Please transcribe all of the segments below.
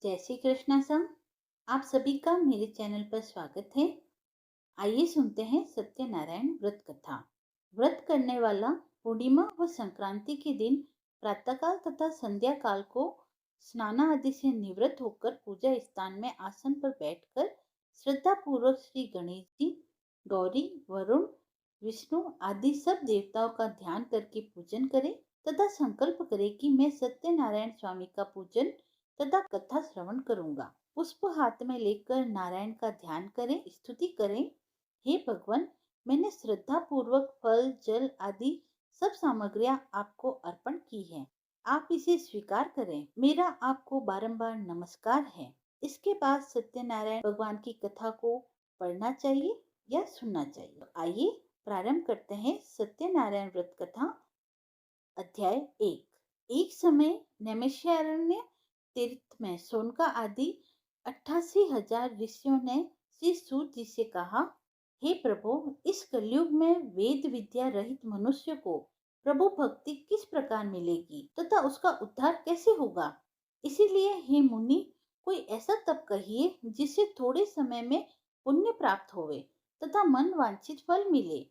जय श्री कृष्णा सर। आप सभी का मेरे चैनल पर स्वागत है। आइए सुनते हैं सत्यनारायण व्रत कथा। व्रत करने वाला पूर्णिमा व संक्रांति के दिन प्रातःकाल तथा संध्या काल को स्नान आदि से निवृत्त होकर पूजा स्थान में आसन पर बैठकर श्रद्धा पूर्वक श्री गणेश जी, गौरी, वरुण, विष्णु आदि सब देवताओं का ध्यान करके पूजन करें तथा संकल्प करें कि मैं सत्यनारायण स्वामी का पूजन तथा कथा श्रवण करूंगा। पुष्प हाथ में लेकर नारायण का ध्यान करें, स्तुति करें। हे भगवान, मैंने श्रद्धा पूर्वक फल, जल आदि सब सामग्रियां आपको अर्पण की है। आप इसे स्वीकार करें। मेरा आपको बारंबार नमस्कार है। इसके बाद सत्यनारायण भगवान की कथा को पढ़ना चाहिए या सुनना चाहिए। तो आइए प्रारंभ करते हैं सत्यनारायण व्रत कथा। अध्याय एक समय नैमिषारण्य तीर्थ में सोनका आदि 88,000 ऋषियों ने श्री सूत जी से कहा, हे प्रभु, इस कलयुग में वेद विद्या रहित मनुष्य को प्रभु भक्ति किस प्रकार मिलेगी तथा उसका उद्धार कैसे होगा। इसीलिए हे मुनि, कोई ऐसा तप कहिए जिससे थोड़े समय में पुण्य प्राप्त होवे तथा मन वांछित फल मिले।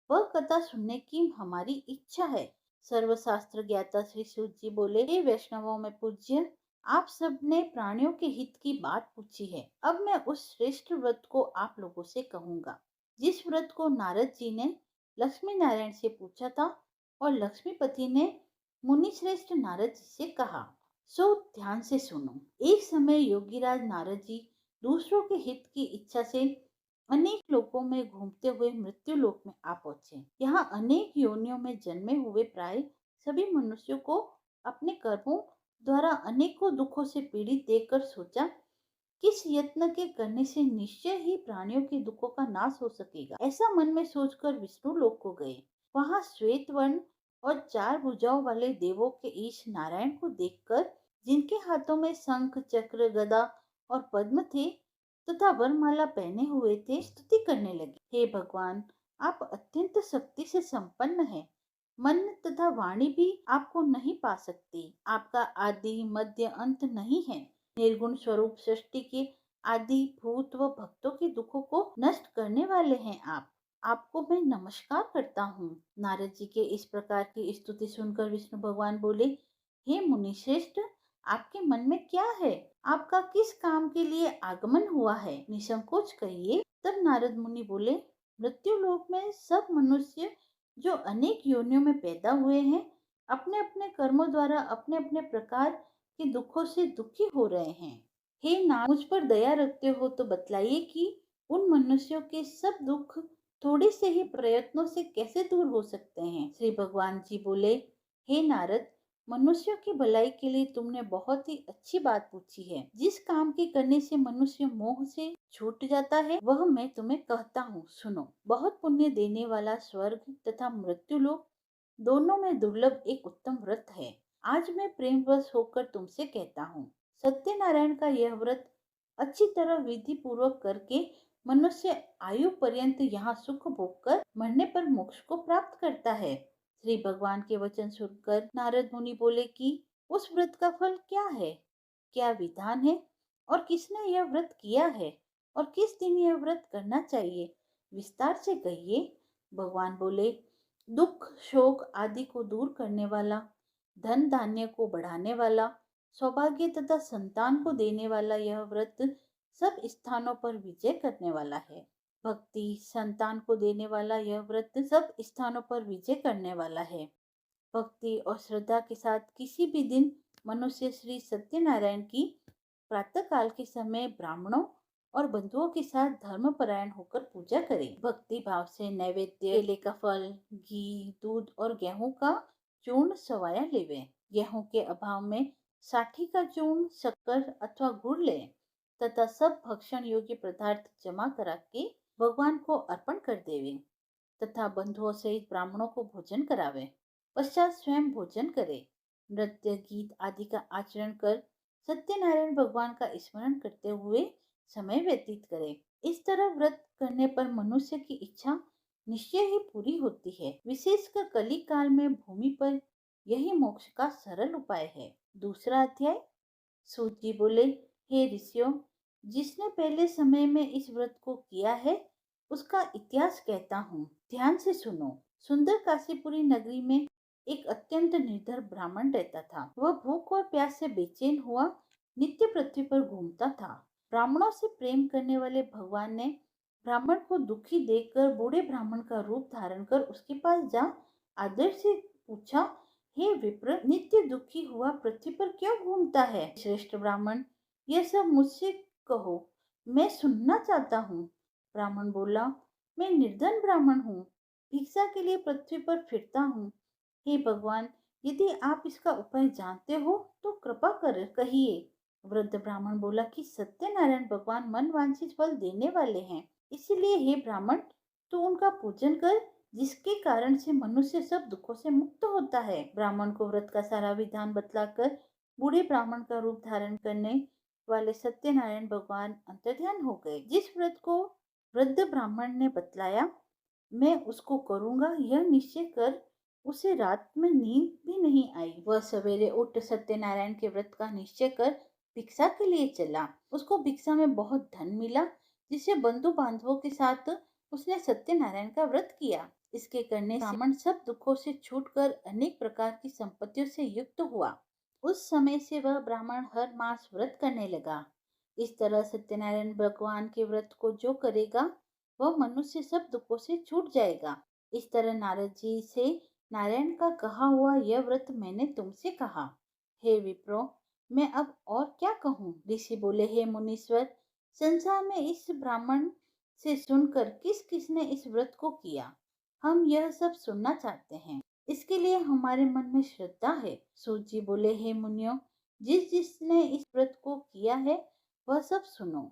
वह कथा सुनने की हमारी इच्छा है। सर्वशास्त्र ज्ञाता श्री सूत जी बोले, हे वैष्णवों में पूज्य, आप सबने प्राणियों के हित की बात पूछी है। अब मैं उस श्रेष्ठ व्रत को आप लोगों से कहूंगा जिस व्रत को नारद जी ने लक्ष्मी नारायण से पूछा था और लक्ष्मीपति ने मुनि श्रेष्ठ नारद जी से कहा। सो ध्यान से सुनो। एक समय योगीराज नारद जी दूसरों के हित की इच्छा से अनेक लोकों में घूमते हुए मृत्यु लोक में आ पहुंचे। यहाँ अनेक योनियों में जन्मे हुए प्राय सभी मनुष्यों को अपने कर्मों द्वारा अनेकों दुखों से पीड़ित देखकर सोचा, किस यत्न के करने से निश्चय ही प्राणियों के दुखों का नाश हो सकेगा। ऐसा मन में सोचकर विष्णु लोक को गए। वहां श्वेत वर्ण और 4 भुजाओं वाले देवों के ईश नारायण को देखकर, जिनके हाथों में शंख, चक्र, गदा और पद्म थे तथा वरमाला पहने हुए थे, स्तुति करने लगे। हे भगवान, आप अत्यंत शक्ति से संपन्न हैं। मन तथा वाणी भी आपको नहीं पा सकती। आपका आदि मध्य अंत नहीं है। निर्गुण स्वरूप सृष्टि के आदि भूत व भक्तों के दुखों को नष्ट करने वाले हैं आप। आपको मैं नमस्कार करता हूँ। नारद जी के इस प्रकार की स्तुति सुनकर विष्णु भगवान बोले, हे मुनि श्रेष्ठ, आपके मन में क्या है? आपका किस काम के लिए आगमन हुआ है? निसंकोच कहिए। तब नारद मुनि बोले, मृत्यु लोक में सब मनुष्य जो अनेक योनियों में पैदा हुए हैं, अपने अपने कर्मों द्वारा अपने अपने प्रकार के दुखों से दुखी हो रहे हैं। हे नाथ, मुझ पर दया रखते हो तो बतलाइए कि उन मनुष्यों के सब दुख थोड़े से ही प्रयत्नों से कैसे दूर हो सकते हैं। श्री भगवान जी बोले, हे नारद, मनुष्यों की भलाई के लिए तुमने बहुत ही अच्छी बात पूछी है। जिस काम के करने से मनुष्य मोह से छूट जाता है, वह मैं तुम्हें कहता हूँ, सुनो। बहुत पुण्य देने वाला स्वर्ग तथा मृत्यु लोक दोनों में दुर्लभ एक उत्तम व्रत है। आज मैं प्रेमवश होकर तुमसे कहता हूँ। सत्यनारायण का यह व्रत अच्छी तरह विधि पूर्वक करके मनुष्य आयु पर्यंत यहाँ सुख भोग कर मरने पर मोक्ष को प्राप्त करता है। श्री भगवान के वचन सुनकर नारद मुनि बोले कि उस व्रत का फल क्या है, क्या विधान है और किसने यह व्रत किया है और किस दिन यह व्रत करना चाहिए, विस्तार से कहिए। भगवान बोले, दुख, शोक आदि को दूर करने वाला, धन धान्य को बढ़ाने वाला, सौभाग्य तथा संतान को देने वाला यह व्रत सब स्थानों पर विजय करने वाला है। भक्ति, संतान को देने वाला यह व्रत सब स्थानों पर विजय करने वाला है। भक्ति और श्रद्धा के साथ किसी भी दिन मनुष्य श्री सत्यनारायण की प्रातः काल के समय ब्राह्मणों और बंधुओं के साथ धर्मपरायण होकर पूजा करे। भक्ति भाव से नैवेद्य, केले का फल, घी, दूध और गेहूं का चूर्ण सवाया लेवे। गेहूं के अभाव में साठी का चूर्ण, शक्कर अथवा गुड़ ले तथा सब भक्षण योग्य पदार्थ जमा करा के भगवान को अर्पण कर देवे तथा बंधुओं सहित ब्राह्मणों को भोजन करावे। पश्चात स्वयं भोजन करे। नृत्य, गीत आदि का आचरण कर सत्यनारायण भगवान का स्मरण करते हुए समय व्यतीत करे। इस तरह व्रत करने पर मनुष्य की इच्छा निश्चय ही पूरी होती है। विशेषकर कली काल में भूमि पर यही मोक्ष का सरल उपाय है। दूसरा अध्याय। सूत जी बोले, हे ऋषियों, जिसने पहले समय में इस व्रत को किया है, उसका इतिहास कहता हूँ। ध्यान से सुनो। सुंदर काशीपुरी नगरी में एक अत्यंत निर्धर ब्राह्मण रहता था। वह भूख और प्यास से बेचैन हुआ नित्य पृथ्वी पर घूमता था। ब्राह्मणों से प्रेम करने वाले भगवान ने ब्राह्मण को दुखी देखकर बूढ़े ब्राह्मण का रूप धारण कर उसके पास जा आदर से पूछा, हे विप्र, नित्य दुखी हुआ पृथ्वी पर क्यों घूमता है? श्रेष्ठ ब्राह्मण, यह सब मुझसे कहो, मैं सुनना चाहता हूँ। ब्राह्मण बोला, मैं निर्धन ब्राह्मण हूँ, भिक्षा के लिए पृथ्वी पर फिरता हूँ। हे भगवान, यदि आप इसका उपाय जानते हो तो कृपा कर कहिए। वृद्ध ब्राह्मण बोला कि सत्यनारायण भगवान मन वांछित फल देने वाले हैं, इसीलिए हे ब्राह्मण, तू उनका पूजन कर, जिसके कारण से मनुष्य सब दुखों से मुक्त होता है। ब्राह्मण को व्रत का सारा विधान बतलाकर बूढ़े ब्राह्मण का रूप धारण करने वाले सत्यनारायण भगवान अंतर्ध्यान हो गए। जिस व्रत को वृद्ध ब्राह्मण ने बतलाया, मैं उसको करूंगा, यह निश्चय कर उसे रात में नींद भी नहीं आई। वह सवेरे उठ सत्यनारायण के व्रत का निश्चय कर भिक्षा के लिए चला। उसको भिक्षा में बहुत धन मिला, जिसे बंधु बांधवों के साथ उसने सत्यनारायण का व्रत किया। इसके करने से ब्राह्मण सब दुखों से छूटकर अनेक प्रकार की संपत्तियों से युक्त हुआ। उस समय से वह ब्राह्मण हर मास व्रत करने लगा। इस तरह सत्यनारायण भगवान के व्रत को जो करेगा, वह मनुष्य सब दुखों से छूट जाएगा। इस तरह नारद जी से नारायण का कहा हुआ यह व्रत मैंने तुमसे कहा। हे विप्रो, मैं अब और क्या कहूँ? ऋषि बोले, हे मुनीश्वर, संसार में इस ब्राह्मण से सुनकर किस किसने इस व्रत को किया, हम यह सब सुनना चाहते हैं। इसके लिए हमारे मन में श्रद्धा है। सूत जी बोले, हे मुनियों, जिस जिसने इस व्रत को किया है वह सब सुनो।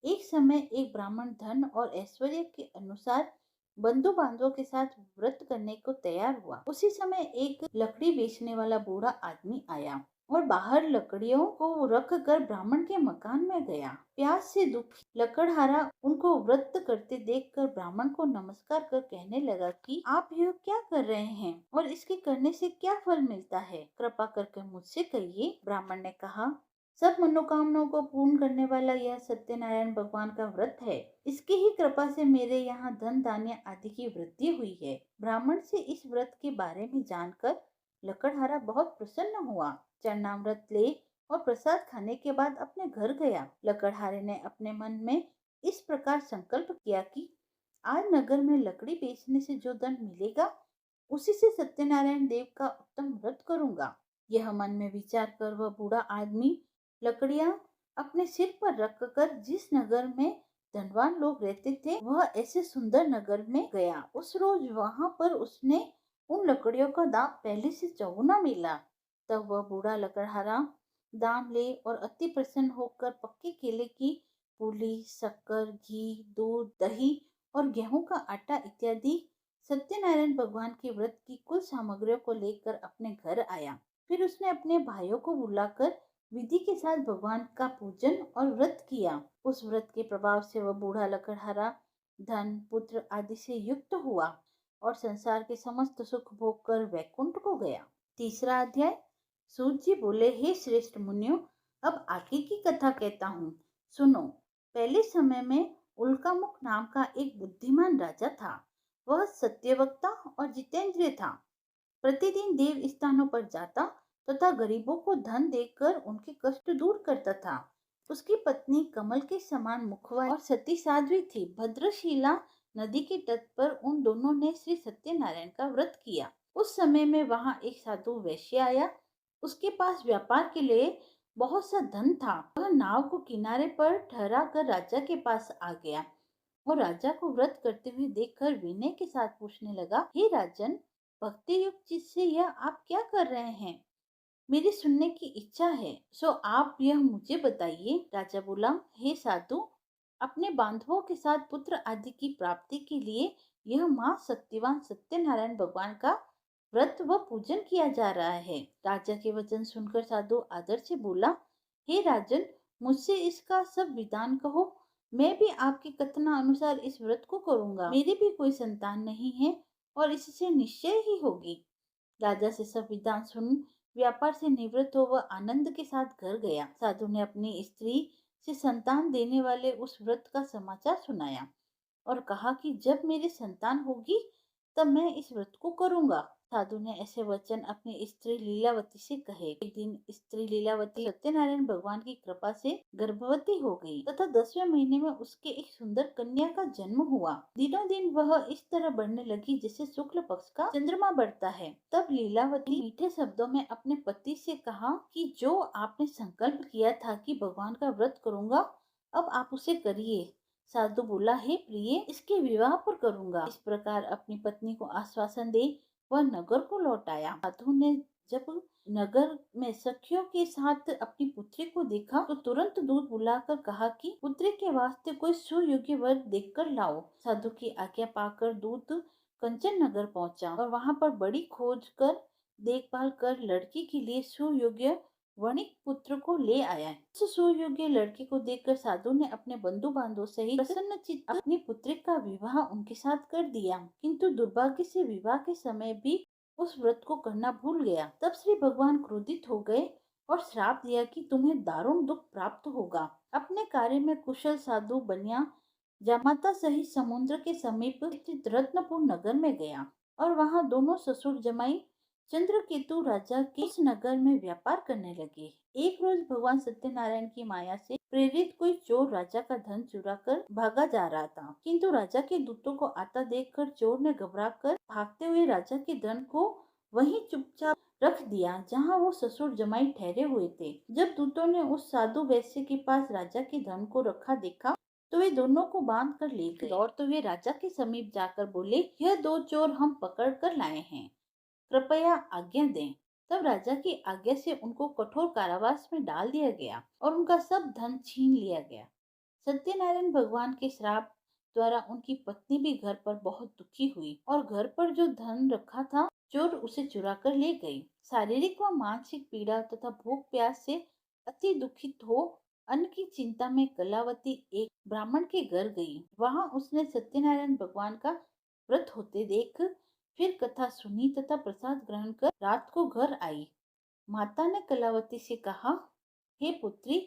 एक समय एक ब्राह्मण धन और ऐश्वर्य के अनुसार बंधु बांधवों के साथ व्रत करने को तैयार हुआ। उसी समय एक लकड़ी बेचने वाला बूढ़ा आदमी आया और बाहर लकड़ियों को रख कर ब्राह्मण के मकान में गया। प्यास से दुखी लकड़हारा उनको व्रत करते देखकर ब्राह्मण को नमस्कार कर कहने लगा कि आप यह क्या कर रहे हैं और इसके करने से क्या फल मिलता है? कृपा करके मुझसे कहिए। ब्राह्मण ने कहा, सब मनोकामनाओं को पूर्ण करने वाला यह सत्यनारायण भगवान का व्रत है। इसकी ही कृपा से मेरे यहाँ धन धान्य आदि की वृद्धि हुई है। ब्राह्मण से इस व्रत के बारे में जानकर लकड़हारा बहुत प्रसन्न हुआ। चरणामृत ले और प्रसाद खाने के बाद अपने घर गया। लकड़हारे ने अपने मन में इस प्रकार संकल्प किया कि आज नगर में लकड़ी बेचने से जो धन मिलेगा, उसी से सत्यनारायण देव का उत्तम व्रत करूंगा। यह मन में विचार कर वह बूढ़ा आदमी लकड़ियां अपने सिर पर रखकर जिस नगर में धनवान लोग रहते थे, वह ऐसे सुंदर नगर में गया। उस रोज वहां पर उसने उन लकड़ियों का दाम पहले से चौगुना मिला। तब वह बूढ़ा लकड़हारा दाम ले और अति प्रसन्न होकर पक्के केले की पूली, शक्कर, घी, दूध, दही और गेहूं का आटा इत्यादि सत्यनारायण भगवान के व्रत की कुल सामग्रियों को लेकर अपने घर आया। फिर उसने अपने भाइयों को बुलाकर विधि के साथ भगवान का पूजन और व्रत किया। उस व्रत के प्रभाव से वह बूढ़ा लकड़हारा धन, पुत्र आदि से युक्त हुआ और संसार के समस्त सुख भोग कर वैकुंठ को गया। तीसरा अध्याय। सूत जी बोले, हे श्रेष्ठ मुनियों, अब आगे की कथा कहता हूँ, सुनो। पहले समय में उल्कामुख नाम का एक बुद्धिमान राजा था। वह सत्यवक्ता और जितेंद्रिय था। प्रतिदिन देव स्थानों पर जाता तथा गरीबों को धन देकर उनके कष्ट दूर करता था। उसकी पत्नी कमल के समान मुखवाली और सती साध्वी थी। भद्रशिला नदी के तट पर उन दोनों ने श्री सत्यनारायण का व्रत किया। उस समय में वहाँ एक साधु वैश्य आया। उसके पास व्यापार के लिए बहुत सा धन था। वह नाव को किनारे पर ठहरा कर राजा के पास आ गया और राजा को व्रत करते हुए देखकर विनय के साथ पूछने लगा, हे राजन, भक्ति युक्त चित्त से यह आप क्या कर रहे हैं? मेरी सुनने की इच्छा है, सो आप यह मुझे बताइए। राजा बोला, हे साधु, अपने बांधवों के साथ पुत्र आदि की प्राप्ति के लिए यह माँ सत्यवान सत्यनारायण भगवान का व्रत व पूजन किया जा रहा है। राजा के वचन सुनकर साधु आदर से बोला, हे राजन, मुझसे इसका सब विधान कहो। मैं भी आपके कथना अनुसार इस व्रत को करूंगा। मेरी भी कोई संतान नहीं है और इससे निश्चय ही होगी। राजा से सब विधान सुन व्यापार से निवृत्त हो वह आनंद के साथ घर गया। साधु ने अपनी स्त्री से संतान देने वाले उस व्रत का समाचार सुनाया और कहा कि जब मेरी संतान होगी तब मैं इस व्रत को करूंगा। साधु ने ऐसे वचन अपनी स्त्री लीलावती से कहे। एक दिन स्त्री लीलावती सत्यनारायण भगवान की कृपा से गर्भवती हो गई तथा 10वें महीने में उसके एक सुंदर कन्या का जन्म हुआ। दिनों दिन वह इस तरह बढ़ने लगी जैसे शुक्ल पक्ष का चंद्रमा बढ़ता है। तब लीलावती मीठे शब्दों में अपने पति से कहा कि जो आपने संकल्प किया था कि भगवान का व्रत करूंगा, अब आप उसे करिए। साधु बोला, हे प्रिय, इसके विवाह पर करूंगा। इस प्रकार अपनी पत्नी को आश्वासन दे वह नगर को लौट आया। साधु ने जब नगर में सखियों के साथ अपनी पुत्री को देखा तो तुरंत दूत बुलाकर कहा कि पुत्री के वास्ते कोई सुयोग्य वर देखकर लाओ। साधु की आज्ञा पाकर दूत कंचन नगर पहुंचा और वहां पर बड़ी खोज कर देखभाल कर लड़की के लिए सुयोग्य वणिक पुत्र को ले आया। उस सुयोग्य लड़के को देखकर साधु ने अपने बंधु बांधव सहित प्रसन्न चित्त अपनी पुत्री का विवाह उनके साथ कर दिया, किंतु दुर्भाग्य से विवाह के समय भी उस व्रत को करना भूल गया। तब श्री भगवान क्रोधित हो गए और श्राप दिया कि तुम्हें दारुण दुख प्राप्त होगा। अपने कार्य में कुशल साधु बनिया जामाता सहित समुद्र के समीप स्थित रत्नपुर नगर में गया और वहां दोनों ससुर जमाई चंद्रकेतु राजा के उस नगर में व्यापार करने लगे। एक रोज भगवान सत्यनारायण की माया से प्रेरित कोई चोर राजा का धन चुरा कर भागा जा रहा था, किंतु राजा के दूतों को आता देखकर चोर ने घबराकर भागते हुए राजा के धन को वहीं चुपचाप रख दिया जहाँ वो ससुर जमाई ठहरे हुए थे। जब दूतों ने उस साधु वैश्य के पास राजा के धन को रखा देखा तो वे दोनों को बांध कर ले गए। दौड़ते हुए राजा के समीप जाकर बोले, यह दो चोर हम पकड़ कर लाए हैं, कृपया आज्ञा दें। तब राजा की आज्ञा से उनको कठोर कारावास में डाल दिया गया और उनका सब धन छीन लिया गया। सत्यनारायण भगवान के श्राप द्वारा उनकी पत्नी भी घर पर बहुत दुखी हुई और घर पर जो धन रखा था चोर उसे चुरा कर ले गई। शारीरिक व मानसिक पीड़ा तथा भूख प्यास से अति दुखित हो अन्न की चिंता में कलावती एक ब्राह्मण के घर गई। वहां उसने सत्यनारायण भगवान का व्रत होते देख फिर कथा सुनी तथा प्रसाद ग्रहण कर रात को घर आई। माता ने कलावती से कहा, हे पुत्री,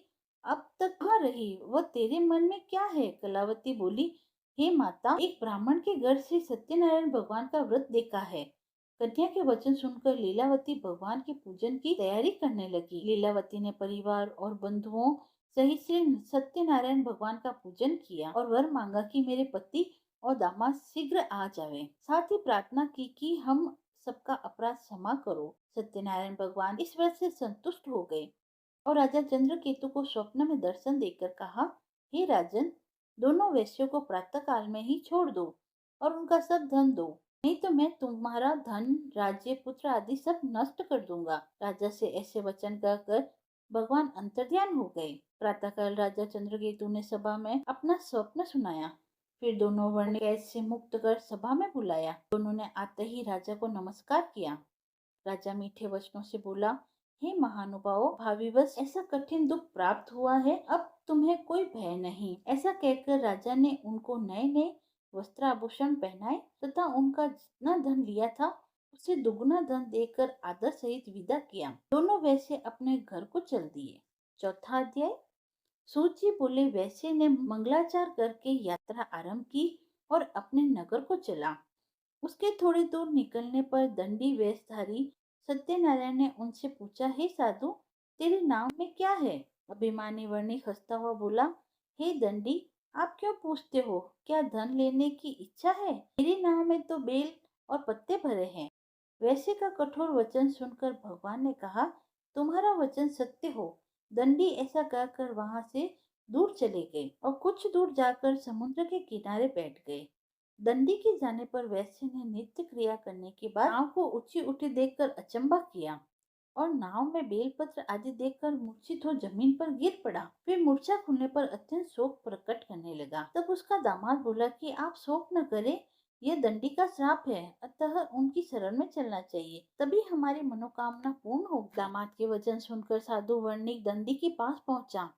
अब तक कहाँ रही, वह तेरे मन में क्या है? कलावती बोली, हे माता, एक ब्राह्मण के घर से सत्यनारायण भगवान का व्रत देखा है। कन्या के वचन सुनकर लीलावती भगवान के पूजन की तैयारी करने लगी। लीलावती ने परिवार और बंधुओं सहित श्री सत्यनारायण भगवान का पूजन किया और वर मांगा कि मेरे पति और दामाद शीघ्र आ जावे। साथ ही प्रार्थना की कि हम सबका अपराध क्षमा करो। सत्यनारायण भगवान इस व्रत से संतुष्ट हो गए और राजा चंद्रकेतु को स्वप्न में दर्शन देकर कहा, हे राजन, दोनों वैश्यों को प्रातः काल में ही छोड़ दो और उनका सब धन दो, नहीं तो मैं तुम्हारा धन, राज्य, पुत्र आदि सब नष्ट कर दूंगा। राजा से ऐसे वचन कहकर भगवान अंतर्ध्यान हो गए। प्रातःकाल राजा चंद्रकेतु ने सभा में अपना स्वप्न सुनाया, फिर दोनों वर्ण कैद से मुक्त कर सभा में बुलाया। दोनों ने आते ही राजा को नमस्कार किया। राजा मीठे वचनों से बोला, हे महानुभाव, भाविवश ऐसा कठिन दुख प्राप्त हुआ है, अब तुम्हें कोई भय नहीं। ऐसा कहकर राजा ने उनको नए नए वस्त्र आभूषण पहनाए तथा उनका जितना धन लिया था उसे दुगुना धन देकर आदर सहित विदा किया। दोनों वैसे अपने घर को चल दिए। चौथा अध्याय। सूत जी बोले, वैसे ने मंगलाचार करके यात्रा आरंभ की और अपने नगर को चला। उसके थोड़ी दूर निकलने पर दंडी वेशधारी सत्यनारायण ने उनसे पूछा, हे साधु, तेरे नाम में क्या है? अभिमानी वर्णिक हंसता हुआ बोला, हे दंडी, आप क्यों पूछते हो? क्या धन लेने की इच्छा है? मेरे नाम में तो बेल और पत्ते भरे हैं। वैसे का कठोर वचन सुनकर भगवान ने कहा, तुम्हारा वचन सत्य हो। दंडी ऐसा कहकर वहां से दूर चले गए और कुछ दूर जाकर समुद्र के किनारे बैठ गए। दंडी के जाने पर वैश्य ने नित्य क्रिया करने के बाद नाव को ऊंची उठी देखकर अचंभा किया और नाव में बेलपत्र आदि देखकर मूर्छित हो जमीन पर गिर पड़ा। फिर मूर्छा खुलने पर अत्यंत शोक प्रकट करने लगा। तब उसका दामाद बोला कि आप शोक न करें, यह दंडी का श्राप है, अतः उनकी शरण में चलना चाहिए, तभी हमारी मनोकामना पूर्ण होगी। दामाद के वचन सुनकर साधु वर्णिक दंडी के पास पहुंचा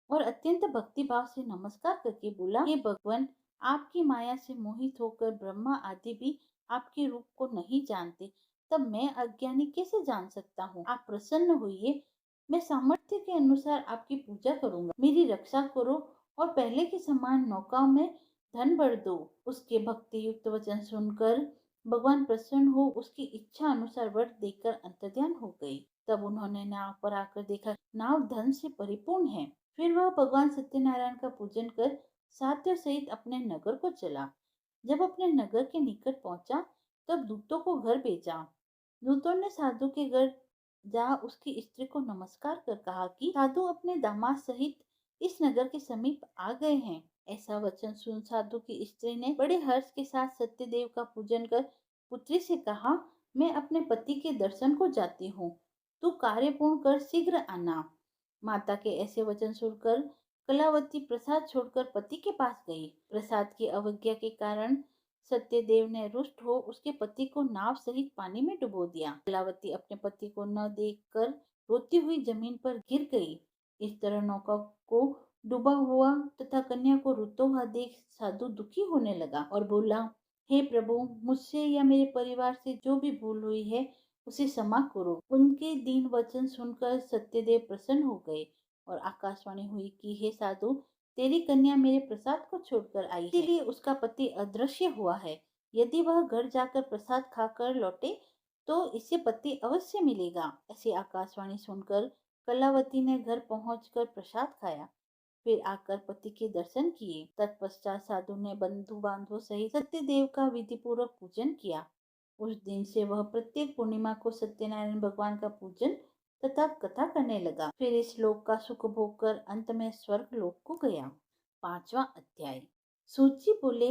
और अत्यंत भक्तिभाव से नमस्कार करके बोला, हे भगवान, आपकी माया से मोहित होकर ब्रह्मा आदि भी आपके रूप को नहीं जानते, तब मैं अज्ञानी कैसे जान सकता हूँ? आप प्रसन्न होइए, मैं सामर्थ्य के अनुसार आपकी पूजा करूंगा। मेरी रक्षा करो और पहले के समान नौकाओं में धन भर दो। उसके भक्ति युक्त वचन सुनकर भगवान प्रसन्न हो उसकी इच्छा अनुसार वर देकर अंतर्ध्यान हो गई। तब उन्होंने नाव पर आकर देखा नाव धन से परिपूर्ण है। फिर वह भगवान सत्यनारायण का पूजन कर साध्य सहित अपने नगर को चला। जब अपने नगर के निकट पहुंचा तब दूतों को घर भेजा। दूतों ने साधु के घर जा उसकी स्त्री को नमस्कार कर कहा कि साधु अपने दामाद सहित इस नगर के समीप आ गए हैं। ऐसा वचन सुन साधु की स्त्री ने बड़े हर्ष के साथ सत्यदेव का पूजन कर पुत्री से कहा, मैं अपने पति के दर्शन को जाती हूँ, तू कार्य पूर्ण कर शीघ्र आना। माता के ऐसे वचन सुनकर कलावती प्रसाद छोड़कर पति के पास गई। प्रसाद की अवज्ञा के कारण सत्यदेव ने रुष्ट हो उसके पति को नाव सहित पानी में डुबो दिया। कलावती अपने पति को न देखकर रोती हुई जमीन पर गिर गई। इस तरह नौका को डूबा हुआ तथा कन्या को रोता हुआ देख साधु दुखी होने लगा और बोला, हे प्रभु, मुझसे या मेरे परिवार से जो भी भूल हुई है उसे क्षमा करो। उनके दीन वचन सुनकर सत्यदेव प्रसन्न हो गए और आकाशवाणी हुई कि हे साधु, तेरी कन्या मेरे प्रसाद को छोड़कर आई है, इसीलिए उसका पति अदृश्य हुआ है। यदि वह घर जाकर प्रसाद खाकर लौटे तो इसे पति अवश्य मिलेगा। ऐसी आकाशवाणी सुनकर कलावती ने घर पहुंचकर प्रसाद खाया, फिर आकर पति के दर्शन किए। तत्पश्चात साधु ने बंधु बांधवों सहित सत्यदेव का विधि पूर्वक पूजन किया। उस दिन से वह प्रत्येक पूर्णिमा को सत्यनारायण भगवान का पूजन तथा कथा करने लगा। फिर इस लोक का सुख भोग कर अंत में स्वर्ग लोक को गया। 5वां अध्याय। सूची बोले,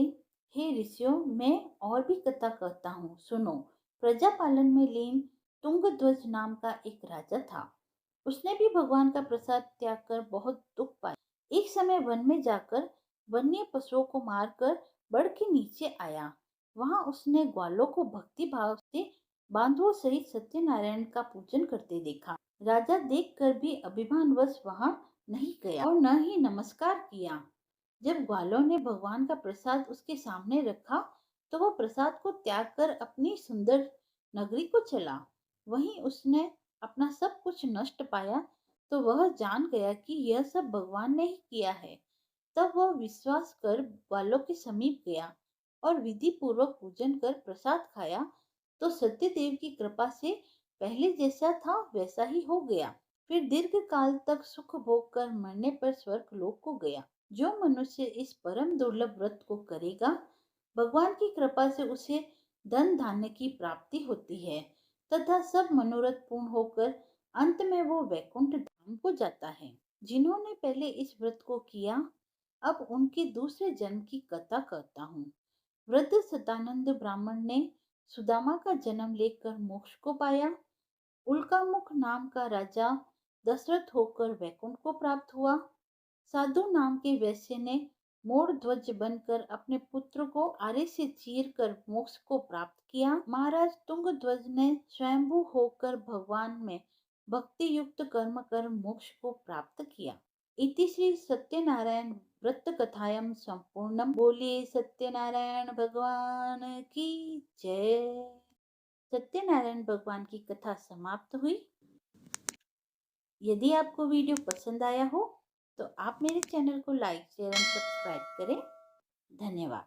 हे ऋषियों, मैं और भी कथा कहता हूँ, सुनो। प्रजा पालन में लीन तुंगध्वज नाम का एक राजा था। उसने भी भगवान का प्रसाद त्याग कर बहुत दुख पाया। एक समय वन में जाकर वन्य पशुओं को मारकर बड़ के नीचे आया। वहां उसने ग्वालों को भक्ति भाव से बांधवों सहित सत्यनारायण का पूजन करते देखा। राजा देखकर भी अभिमानवश वहां नहीं गया और न ही नमस्कार किया। जब ग्वालों ने भगवान का प्रसाद उसके सामने रखा तो वह प्रसाद को त्याग कर अपनी सुंदर नगरी को चला। वहीं उसने अपना सब कुछ नष्ट पाया तो वह जान गया कि यह सब भगवान ने ही किया है। तब वह विश्वास कर ग्वालों के समीप गया और विधि पूर्वक पूजन कर प्रसाद खाया तो सत्यदेव की कृपा से पहले जैसा था वैसा ही हो गया। फिर दीर्घ काल तक सुख भोग कर मरने पर स्वर्ग लोक को गया। जो मनुष्य इस परम दुर्लभ व्रत को करेगा, भगवान की कृपा से उसे धन धान्य की प्राप्ति होती है तथा सब मनोरथ पूर्ण होकर अंत में वो वैकुंठ धाम को जाता है। जिन्होंने पहले इस व्रत को किया, अब उनके दूसरे जन्म की कथा कहता हूँ। वृद्ध सदानंद ब्राह्मण ने सुदामा का जन्म लेकर मोक्ष को पाया। उल्कामुख नाम का राजा दशरथ होकर वैकुंठ को प्राप्त हुआ। साधु नाम के वैश्य ने मोर ध्वज बनकर अपने पुत्र को आरे से चीर कर मोक्ष को प्राप्त किया। महाराज तुंगध्वज ने स्वयंभू होकर भगवान में भक्ति युक्त कर्म कर मोक्ष को प्राप्त किया। इति श्री सत्यनारायण व्रत कथायम संपूर्णम। बोलिए सत्यनारायण भगवान की जय। सत्यनारायण भगवान की कथा समाप्त हुई। यदि आपको वीडियो पसंद आया हो तो आप मेरे चैनल को लाइक शेयर एंड सब्सक्राइब करें। धन्यवाद।